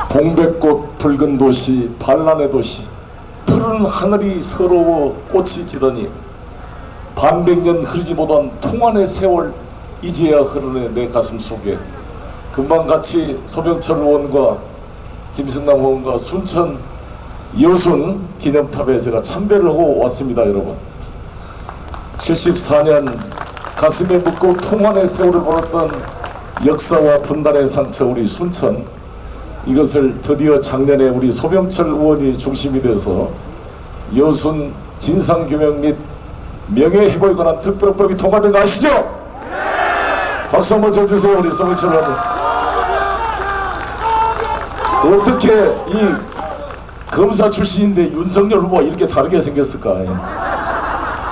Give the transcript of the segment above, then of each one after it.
동백꽃 붉은 도시 반란의 도시 푸른 하늘이 서러워 꽃이 지더니 반백년 흐르지 못한 통안의 세월 이제야 흐르네 내 가슴 속에. 금방 같이 소병철 의원과 김승남 의원과 순천 여순 기념탑에 제가 참배를 하고 왔습니다. 여러분 74년 가슴에 묻고 통안의 세월을 보냈던 역사와 분단의 상처 우리 순천, 이것을 드디어 작년에 우리 소병철 의원이 중심이 돼서 여순 진상규명 및 명예회복에 관한 특별법이 통과된 거 아시죠? 네! 박수 한번 쳐주세요. 우리 소병철 의원님. 어떻게 이 검사 출신인데 윤석열 후보가 이렇게 다르게 생겼을까?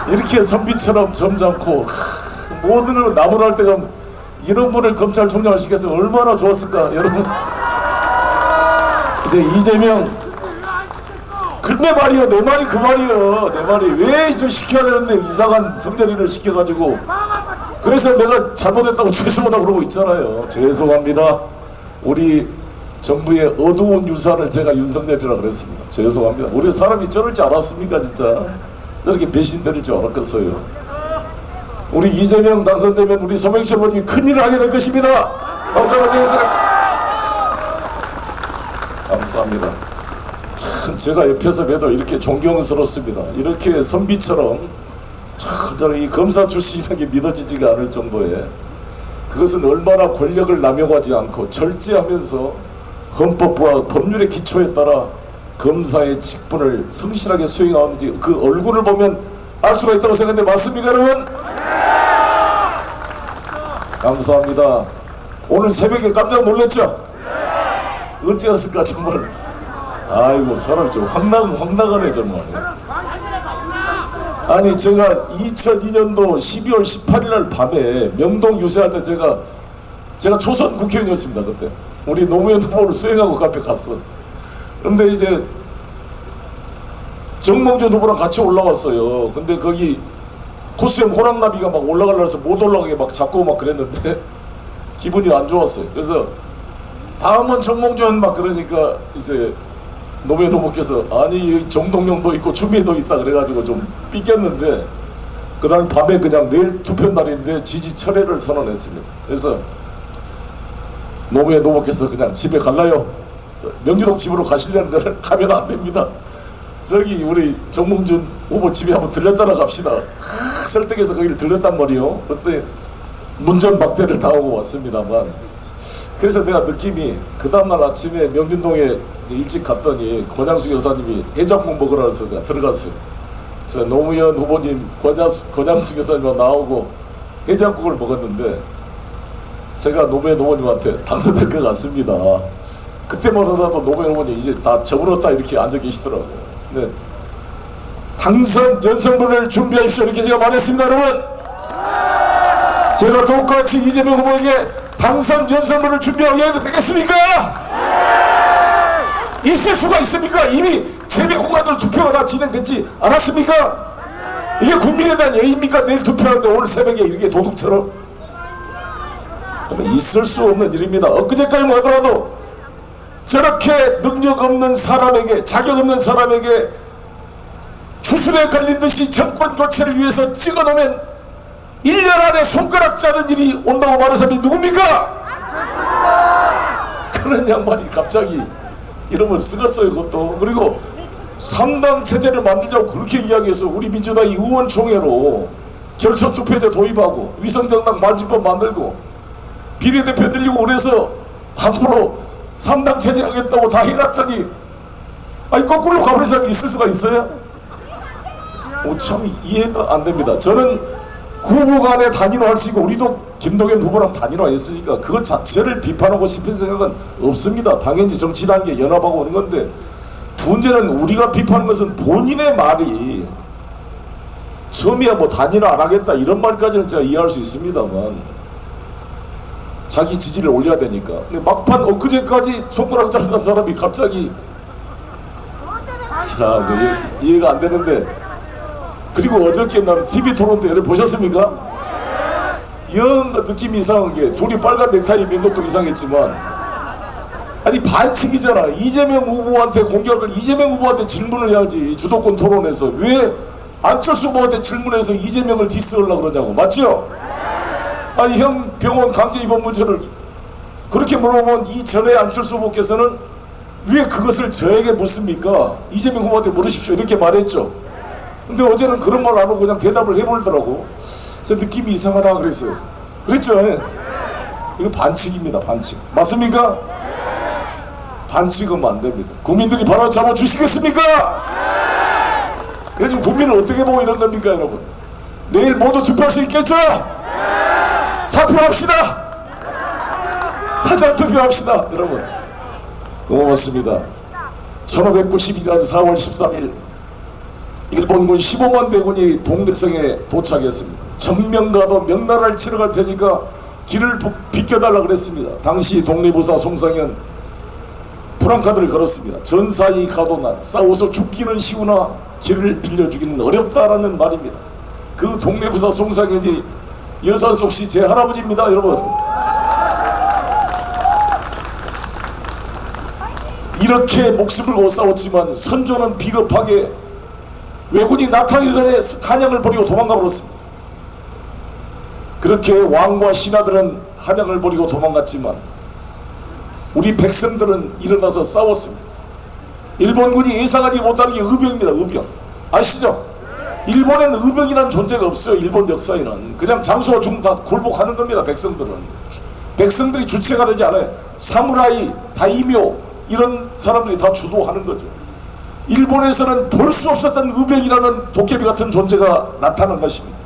이렇게 선비처럼 점잖고 모든 걸 나무랄 때가 이런 분을 검찰총장을 시켰으면 얼마나 좋았을까. 여러분 이제 이재명 내 말이요, 내 말이 그 말이요. 내 말이 왜 저 시켜야 되는데 이상한 성렬이를 시켜가지고, 그래서 내가 잘못했다고 죄송하다고 그러고 있잖아요. 죄송합니다. 우리 정부의 어두운 유산을 제가 윤석열이라고 그랬습니다. 죄송합니다. 우리 사람이 저럴 줄 알았습니까? 진짜 저렇게 배신될 줄 알았겠어요. 우리 이재명 당선되면 우리 소명철 의원님이 큰일을 하게 될 것입니다. 박수 한번 주세요. 감사합니다. 참 제가 옆에서 봬도 이렇게 존경스럽습니다. 이렇게 선비처럼 참 저는 이 검사 출신이라는 게 믿어지지가 않을 정도의, 그것은 얼마나 권력을 남용하지 않고 절제하면서 헌법과 법률의 기초에 따라 검사의 직분을 성실하게 수행하는지 그 얼굴을 보면 알 수가 있다고 생각하는데 맞습니까 여러분? 감사합니다. 오늘 새벽에 깜짝 놀랐죠? 어찌했을까 정말. 아이고 사람이 좀 황당하네 정말. 아니 제가 2002년도 12월 18일날 밤에 명동 유세할 때 제가 초선 국회의원이었습니다. 그때 우리 노무현 후보를 수행하고 그 앞에 갔어. 근데 이제 정몽준 후보랑 같이 올라왔어요. 근데 거기 코스염 호랑나비가 막 올라가려고 해서 못 올라가게 막 잡고 막 그랬는데 기분이 안 좋았어요. 그래서 다음은 정몽준 막 그러니까 이제 노무현 후보께서 아니 정동영도 있고 추미애도 있다 그래가지고 좀 삐꼈는데, 그날 밤에 그냥 내일 투표 날인데 지지 철회를 선언했습니다. 그래서 노무현 후보께서 그냥 집에 갈라요, 명지동 집으로 가시려는 데를 가면 안 됩니다. 저기 우리 정몽준 후보 집에 한번 들렸다가 갑시다. 설득해서 거기를 들렸단 말이요. 그때 문전박대를 당하고 왔습니다만, 그래서 내가 느낌이 그 다음날 아침에 명륜동에 일찍 갔더니 권양숙 여사님이 해장국 먹으라 해서 들어갔어요. 그래서 노무현 후보님 권양숙 여사님과 나오고 해장국을 먹었는데, 제가 노무현 후보님한테 당선될 것 같습니다. 그때만 하더라도 노무현 후보님 이제 다 접어놓았다 이렇게 앉아 계시더라고요. 네. 당선 연설문을 준비하십시오 이렇게 제가 말했습니다. 여러분 제가 똑같이 이재명 후보에게 당선 연설문을 준비하고 해도 되겠습니까? 있을 수가 있습니까? 이미 재배공관으로 투표가 다 진행됐지 않았습니까? 이게 국민에 대한 예의입니까? 내일 투표하는데 오늘 새벽에 이렇게 도둑처럼? 있을 수 없는 일입니다. 엊그제까지만 하더라도 저렇게 능력 없는 사람에게, 자격 없는 사람에게 주술에 걸린 듯이 정권 교체를 위해서 찍어놓으면 1년 안에 손가락 자른 일이 온다고 말하는 사람이 누굽니까? 그런 양반이 갑자기 이러면 쓰겠어요 그것도. 그리고 3당 체제를 만들자고 그렇게 이야기해서 우리 민주당이 의원총회로 결선투표제 도입하고 위성정당 만집법 만들고 비례대표 늘리고 그래서 앞으로 3당 체제 하겠다고 다 해놨더니 아니 거꾸로 가버린 사람이 있을 수가 있어요? 참 이해가 안 됩니다. 저는 후보 간에 단일화할 수 있고 우리도 김동연 후보랑 단일화했으니까 그것 자체를 비판하고 싶은 생각은 없습니다. 당연히 정치라는 게 연합하고 오는 건데, 문제는 우리가 비판하는 것은 본인의 말이 처음이야 뭐 단일화 안 하겠다 이런 말까지는 제가 이해할 수 있습니다만 자기 지지를 올려야 되니까. 근데 막판 엊그제까지 손가락 자르던 사람이 갑자기 참 이해가 안 되는데. 그리고 어저께 나는 TV 토론 때를 보셨습니까? 영 느낌이 이상한 게 둘이 빨간 넥타이 맨 것도 이상했지만 아니 반칙이잖아. 이재명 후보한테 공격을 이재명 후보한테 질문을 해야지. 주도권 토론에서 왜 안철수 후보한테 질문해서 이재명을 디스하려고 그러냐고. 맞죠? 아니 형 병원 강제 입원 문제를 그렇게 물어보면 이전에 안철수 후보께서는 왜 그것을 저에게 묻습니까? 이재명 후보한테 물으십시오 이렇게 말했죠. 근데 어제는 그런 말 안 하고 그냥 대답을 해버리더라고. 저 느낌이 이상하다 그랬어요. 그랬죠? 이거 반칙입니다. 반칙. 맞습니까? 반칙은 안 됩니다. 국민들이 바로 잡아주시겠습니까? 그래서 국민을 어떻게 보고 이런 겁니까 여러분? 내일 모두 투표할 수 있겠죠? 사표합시다. 사전투표합시다 여러분. 고맙습니다. 1592년 4월 13일 일본군 15만 대군이 동래성에 도착했습니다. 전명가도 명나라를 치러 갈 테니까 길을 비켜달라 그랬습니다. 당시 독립의사 송상현 프랑카드를 걸었습니다. 전사이 가도 난 싸워서 죽기는 쉬우나 길을 빌려주기는 어렵다라는 말입니다. 그 독립의사 송상현이 여산속시 제 할아버지입니다 여러분. 이렇게 목숨을 걸고 싸웠지만 선조는 비겁하게 왜군이 나타나기 전에 한양을 버리고 도망가 버렸습니다. 그렇게 왕과 신하들은 한양을 버리고 도망갔지만 우리 백성들은 일어나서 싸웠습니다. 일본군이 예상하지 못하는 게 의병입니다. 의병 아시죠? 일본에는 의병이라는 존재가 없어요. 일본 역사에는 그냥 장수와 죽음 다 굴복하는 겁니다. 백성들이 주체가 되지 않아요. 사무라이, 다이묘 이런 사람들이 다 주도하는 거죠. 일본에서는 볼 수 없었던 의병이라는 도깨비 같은 존재가 나타난 것입니다.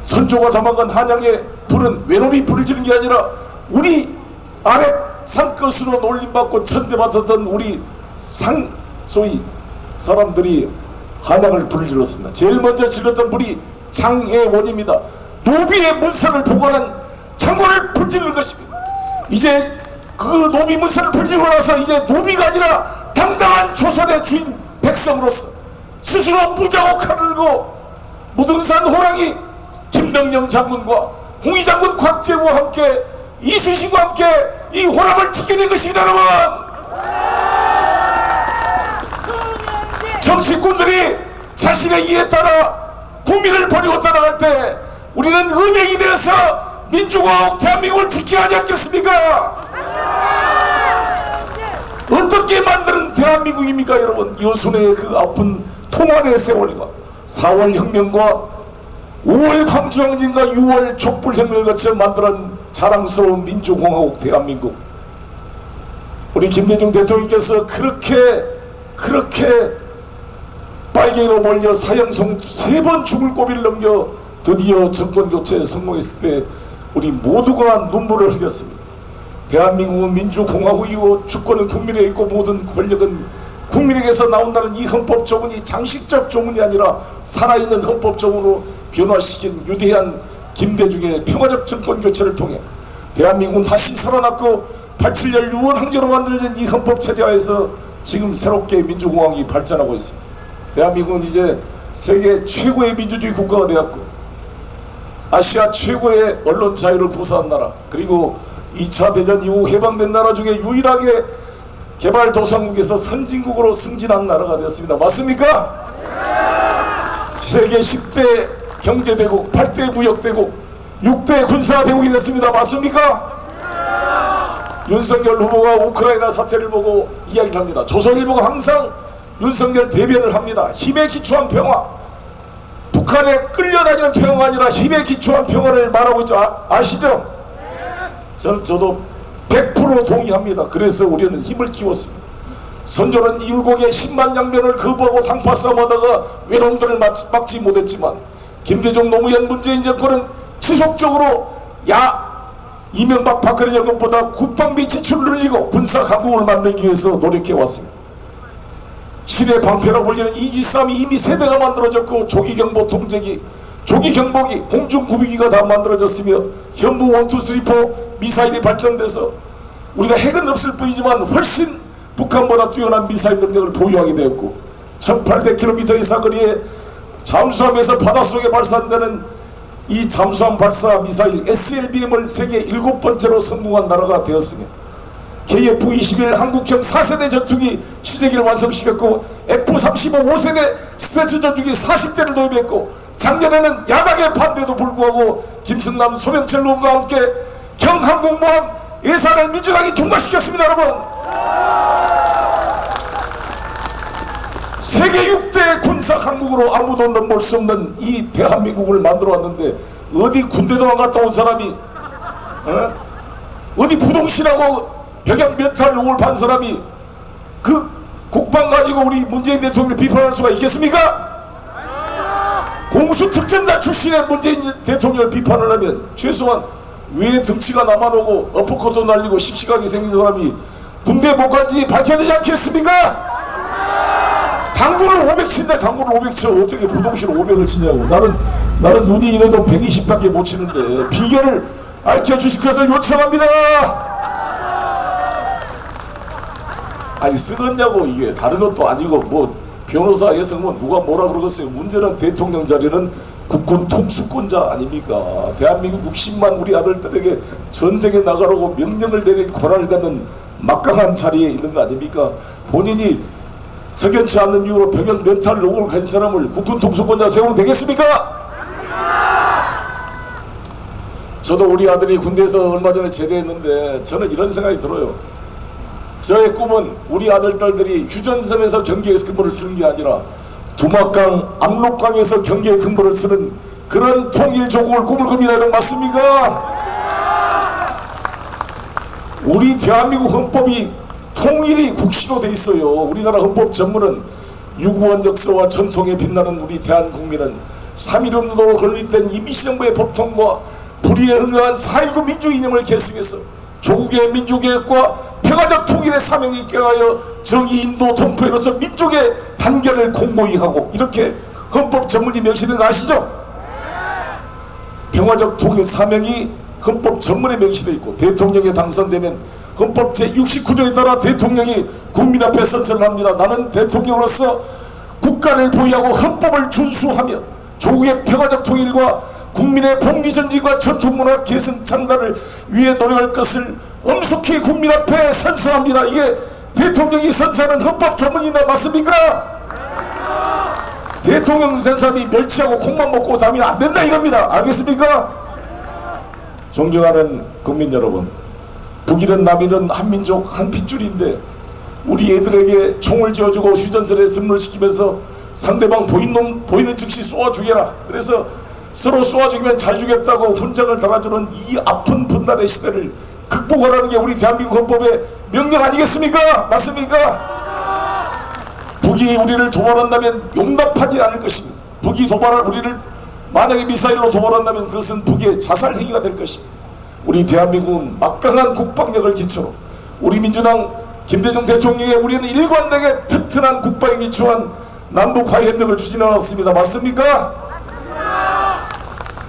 선조가 도망간 한양에 불은 외놈이 불을 지른 게 아니라 우리 아랫 산것으로 놀림받고 천대받았던 우리 소위 사람들이 한양을 불을 질렀습니다. 제일 먼저 질렀던 불이 장애원입니다. 노비의 문서를 보관한 창고를 불질른 것입니다. 이제 그 노비 문서를 불지고 나서 이제 노비가 아니라 당당한 조선의 주인 백성으로서 스스로 무자고 칼을 들고 무등산 호랑이 김덕령 장군과 홍위 장군 곽재우와 함께 이순신과 함께 이 호랑을 지켜낸 것입니다 여러분. 정치꾼들이 자신의 이에 따라 국민을 버리고 떠나갈 때 우리는 은행이 되어서 민주공화국 대한민국을 지켜야 하지 않겠습니까? 어떻게 만드는 대한민국입니까 여러분? 여순의 그 아픈 통환의 세월과 4월 혁명과 5월 광주항쟁과 6월 촛불혁명을 거쳐 만드는 자랑스러운 민주공화국 대한민국. 우리 김대중 대통령께서 그렇게 빨갱이로 몰려 사형성 3번 죽을 고비를 넘겨 드디어 정권교체에 성공했을 때 우리 모두가 눈물을 흘렸습니다. 대한민국은 민주공화국이고 주권은 국민에 있고 모든 권력은 국민에게서 나온다는 이 헌법 조문이 장식적 조문이 아니라 살아있는 헌법 조문으로 변화시킨 위대한 김대중의 평화적 정권 교체를 통해 대한민국은 다시 살아났고 87년 6월 항저로 만들어진 이 헌법 체제하에서 지금 새롭게 민주공화국이 발전하고 있습니다. 대한민국은 이제 세계 최고의 민주주의 국가가 되었고 아시아 최고의 언론 자유를 구사한 나라, 그리고 2차 대전 이후 해방된 나라 중에 유일하게 개발도상국에서 선진국으로 승진한 나라가 되었습니다. 맞습니까? 세계 10대 경제대국, 8대 무역대국, 6대 군사대국이 됐습니다. 맞습니까? 윤석열 후보가 우크라이나 사태를 보고 이야기를 합니다. 조선일보가 항상 윤석열 대변을 합니다. 힘에 기초한 평화, 북한에 끌려다니는 평화가 아니라 힘에 기초한 평화를 말하고 있죠. 아시죠? 저도 100% 동의합니다. 그래서 우리는 힘을 키웠습니다. 선조는 이율곡의 10만 양면을 거부하고 당파 싸움하다가 외놈들을 막지 못했지만 김대중 노무현 문재인 정권은 지속적으로 이명박 박근혜 정권보다 국방비 지출을 늘리고 군사 강국을 만들기 위해서 노력해왔습니다. 신의 방패라고 불리는 이지삼이 이미 세대가 만들어졌고 조기경보 통제기, 조기경보기, 공중구비기가 다 만들어졌으며 현무 1, 2, 3, 4 미사일이 발전돼서 우리가 핵은 없을 뿐이지만 훨씬 북한보다 뛰어난 미사일 능력을 보유하게 되었고 1800km 사거리에 잠수함에서 바닷속에 발사되는 이 잠수함 발사 미사일 SLBM을 세계 7번째로 성공한 나라가 되었으며 KF-21 한국형 4세대 전투기 시제기를 완성시켰고 F-35 5세대 스텔스 전투기 40대를 도입했고 작년에는 야당의 반대에도 불구하고 김승남, 소명철 의원과 함께 경항공모함 예산을 민주당이 통과시켰습니다. 여러분, 세계 6대 군사 강국으로 아무도 넘볼 수 없는 이 대한민국을 만들어 왔는데 어디 군대도 안 갔다 온 사람이 어디 부동신하고 병양 멘탈 로를 판 사람이 그 국방 가지고 우리 문재인 대통령을 비판할 수가 있겠습니까? 공수특전단 출신의 문재인 대통령을 비판을 하면 최소한 왜 등치가 남아오고 어퍼컷도 날리고 씩씩하게 생긴 사람이 군대 못 간지 밝혀야 되지 않겠습니까? 당구를 500 친다. 당구를 500 쳐. 어떻게 부동신 500을 치냐고. 나는 눈이 이래도 120밖에 못 치는데 비결을 알려주실 것을 요청합니다. 아니 쓰겠냐고. 이게 다른 것도 아니고 뭐 변호사 해석은 누가 뭐라 그러겠어요. 문제는 대통령 자리는 국군 통수권자 아닙니까? 대한민국 60만 우리 아들들에게 전쟁에 나가라고 명령을 내릴 권한을 갖는 막강한 자리에 있는 거 아닙니까? 본인이 석연치 않는 이유로 병역 멘탈 로고를 가진 사람을 국군 통수권자 세우면 되겠습니까? 저도 우리 아들이 군대에서 얼마 전에 제대했는데 저는 이런 생각이 들어요. 저의 꿈은 우리 아들, 딸들이 휴전선에서 경계의 근무를 쓰는 게 아니라 두막강, 압록강에서 경계의 근무를 쓰는 그런 통일 조국을 꿈을 꿉니다. 여러분 맞습니까? 우리 대한민국 헌법이 통일이 국시로 돼 있어요. 우리나라 헌법 전문은 유구한 역사와 전통에 빛나는 우리 대한국민은 3.1운동으로 건립된 임시정부의 법통과 불의에 응한 4.19 민주이념을 계승해서 조국의 민주개혁과 평화적 통일의 사명에 입각하여 정의, 인도, 통포로서 민족의 단결을 공고히 하고 이렇게 헌법 전문이 명시된 거 아시죠? 평화적 통일 사명이 헌법 전문에 명시되어 있고 대통령에 당선되면 헌법 제69조에 따라 대통령이 국민 앞에 선서합니다. 나는 대통령으로서 국가를 보위하고 헌법을 준수하며 조국의 평화적 통일과 국민의 복리전진과 전통문화 계승 창달을 위해 노력할 것을 엄숙히 국민 앞에 선서합니다. 이게 대통령이 선서하는 헌법 조문이나 맞습니까? 대통령 선서함이 멸치하고 콩만 먹고 다면 안 된다 이겁니다. 알겠습니까? 존경하는 국민 여러분, 북이든 남이든 한민족 한 핏줄인데 우리 애들에게 총을 쥐어주고 휴전선에 승무를 시키면서 상대방 보이는 즉시 쏘아 죽여라. 그래서 서로 쏘아 죽이면 잘 죽였다고 훈장을 달아주는 이 아픈 분단의 시대를 극복하라는 게 우리 대한민국 헌법의 명령 아니겠습니까? 맞습니까? 북이 우리를 도발한다면 용납하지 않을 것입니다. 북이 우리를 만약에 미사일로 도발한다면 그것은 북의 자살 행위가 될 것입니다. 우리 대한민국은 막강한 국방력을 기초로 우리 민주당 김대중 대통령의 우리는 일관되게 튼튼한 국방에 기초한 남북 화해협력을 추진해왔습니다. 맞습니까?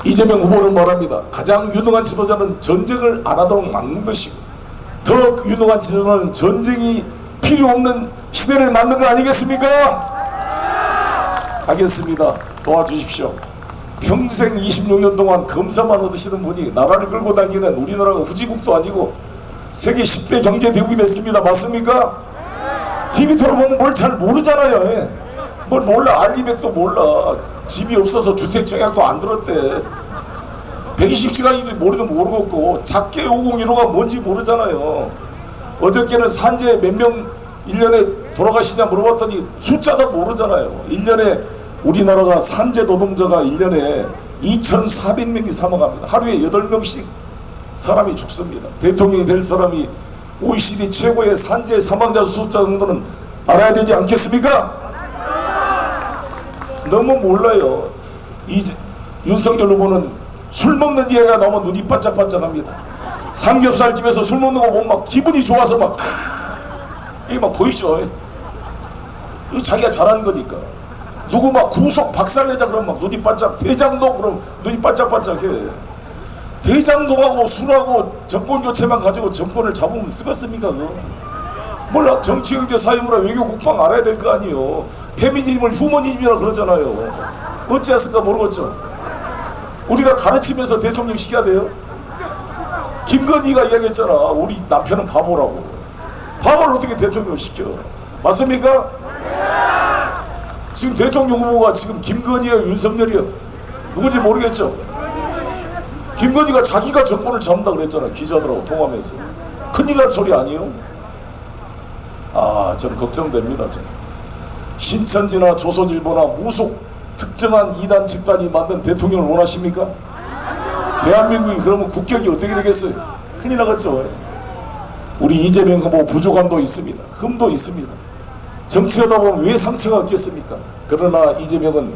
이재명 후보는 말합니다. 가장 유능한 지도자는 전쟁을 안 하도록 막는 것이고 더 유능한 지도자는 전쟁이 필요 없는 시대를 만든 거 아니겠습니까? 하겠습니다. 도와주십시오. 평생 26년 동안 검사만 얻으시는 분이 나라를 끌고 다니는 우리나라가 후지국도 아니고 세계 10대 경제 대국이 됐습니다. 맞습니까? TV 틀어보면 뭘 잘 모르잖아요. 뭘 몰라. 알리백도 몰라. 집이 없어서 주택청약도 안 들었대. 120시간인지 모르겠고 작게 5015가 뭔지 모르잖아요. 어저께는 산재 몇 명 1년에 돌아가시냐 물어봤더니 숫자도 모르잖아요. 1년에 우리나라가 산재 노동자가 1년에 2,400명이 사망합니다. 하루에 8명씩 사람이 죽습니다. 대통령이 될 사람이 OECD 최고의 산재 사망자 숫자 정도는 알아야 되지 않겠습니까? 너무 몰라요. 윤석열 후보는 술 먹는 이야기가 나오면 눈이 반짝반짝합니다. 삼겹살집에서 술 먹는 거 보면 막 기분이 좋아서 막 이게 막 보이죠. 이거 자기가 잘하는 거니까. 누구 막 구속 박살내자 그러면 막 눈이 반짝. 대장동 그럼 눈이 반짝반짝해. 대장동하고 술하고 정권 교체만 가지고 정권을 잡으면 쓰겠습니까? 그거? 몰라. 정치, 경제, 사회문화, 외교, 국방 알아야 될 거 아니에요. 페미니즘을 휴머니즘이라 그러잖아요. 어찌했을까 모르겠죠. 우리가 가르치면서 대통령 시켜야 돼요. 김건희가 이야기했잖아. 우리 남편은 바보라고. 밥을 어떻게 대통령 시켜? 맞습니까? 지금 대통령 후보가 지금 김건희야 윤석열이야 누군지 모르겠죠? 김건희가 자기가 정권을 잡는다 그랬잖아. 기자들하고 통화하면서. 큰일 날 소리 아니에요? 좀 걱정됩니다. 좀. 신천지나 조선일보나 무속 특정한 이단 집단이 만든 대통령을 원하십니까? 대한민국이 그러면 국격이 어떻게 되겠어요? 큰일 나겠죠. 우리 이재명 후보 부족함도 있습니다. 흠도 있습니다. 정치하다 보면 왜 상처가 없겠습니까? 그러나 이재명은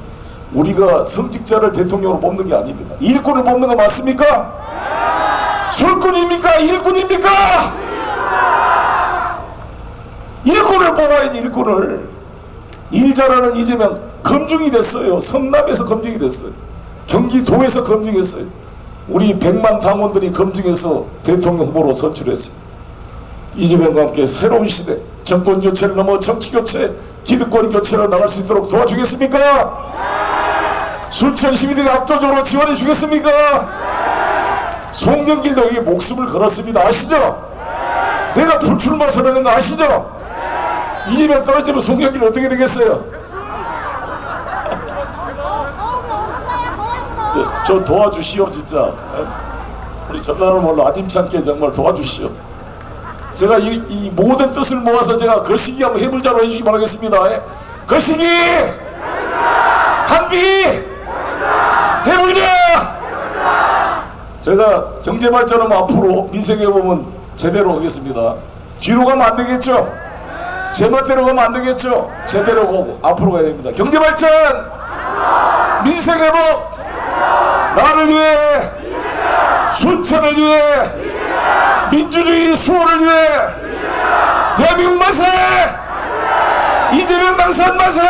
우리가 성직자를 대통령으로 뽑는 게 아닙니다. 일꾼을 뽑는 거 맞습니까? 술꾼입니까? 일꾼입니까? 일꾼을 뽑아야지. 일꾼을. 일 잘하는 이재명 검증이 됐어요. 성남에서 검증이 됐어요. 경기도에서 검증했어요. 우리 100만 당원들이 검증해서 대통령 후보로 선출했어요. 이재명과 함께 새로운 시대, 정권 교체를 넘어 정치 교체, 기득권 교체로 나갈 수 있도록 도와주겠습니까? 순천 시민들이 압도적으로 지원해 주겠습니까? 송영길도 여기 목숨을 걸었습니다. 아시죠? 내가 불출마 선언한 거 아시죠? 이재명 떨어지면 송영길 어떻게 되겠어요? 저 도와주시오. 진짜 우리 전라도는 아dim찮게 정말 도와주시오. 제가 이 모든 뜻을 모아서 제가 거시기 한번 해불자로 해주시기 바라겠습니다. 거시기 단기 해불자. 제가 경제발전은 앞으로 민생에 보면 제대로 하겠습니다. 뒤로 가면 안 되겠죠? 제 멋대로 가면 안 되겠죠? 제대로 가고 앞으로 가야 됩니다. 경제발전, 민생회복, 나를 위해, 순천을 위해, 민주주의 수호를 위해, 대한민국 만세! 이재명 당선 만세!